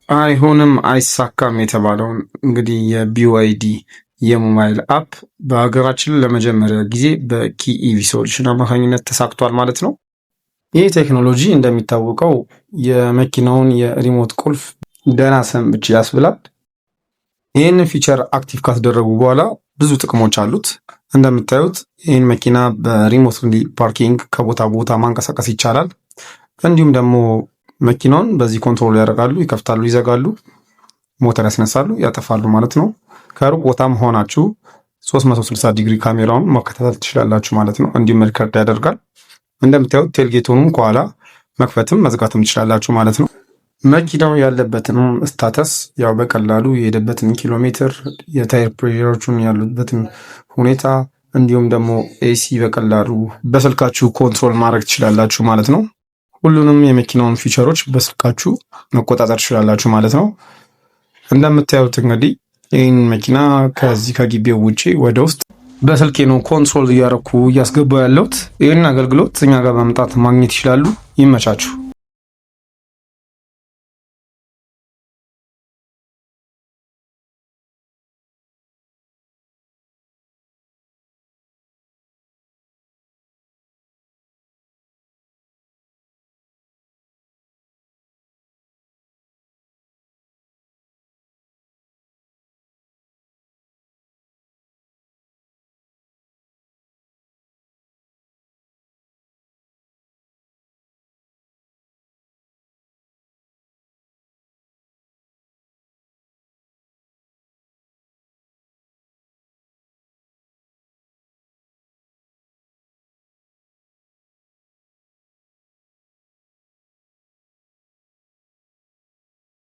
አይሆንም አይሳካም የተባለውን እንግዲህ የቢዋይዲ የሞባይል አፕ በሀገራችን ለመጀመሪያ ጊዜ በኪ ኢቪ ሶሉሽን አማካኝነት ተሳክቷል ማለት ነው። ይህ ቴክኖሎጂ እንደሚታወቀው የመኪናውን የሪሞት ቁልፍ ደህና ሰንብች ያስብላል። ይህንን ፊቸር አክቲቭ ካስደረጉ በኋላ ብዙ ጥቅሞች አሉት። እንደምታዩት ይህን መኪና በሪሞት ፓርኪንግ ከቦታ ቦታ ማንቀሳቀስ ይቻላል። እንዲሁም ደግሞ መኪናውን በዚህ ኮንትሮል ያደርጋሉ፣ ይከፍታሉ፣ ይዘጋሉ፣ ሞተር ያስነሳሉ፣ ያጠፋሉ ማለት ነው። ከሩቅ ቦታም ሆናችሁ 360 ዲግሪ ካሜራውን መከታተል ትችላላችሁ ማለት ነው። እንዲሁም ሪከርድ ያደርጋል። እንደምታዩት ቴልጌቱንም ከኋላ መክፈትም መዝጋትም ትችላላችሁ ማለት ነው። መኪናው ያለበትን ስታተስ ያው በቀላሉ የሄደበትን ኪሎ ሜትር፣ የታይር ፕሬሸሮቹን ያሉበትን ሁኔታ እንዲሁም ደግሞ ኤሲ በቀላሉ በስልካችሁ ኮንትሮል ማድረግ ትችላላችሁ ማለት ነው። ሁሉንም የመኪናውን ፊቸሮች በስልካችሁ መቆጣጠር ትችላላችሁ ማለት ነው። እንደምታዩት እንግዲህ ይህን መኪና ከዚህ ከግቢው ውጪ ወደ ውስጥ በስልኬ ነው ኮንትሮል እያረኩ እያስገባው ያለሁት። ይህን አገልግሎት እኛ ጋር በመምጣት ማግኘት ይችላሉ። ይመቻችሁ።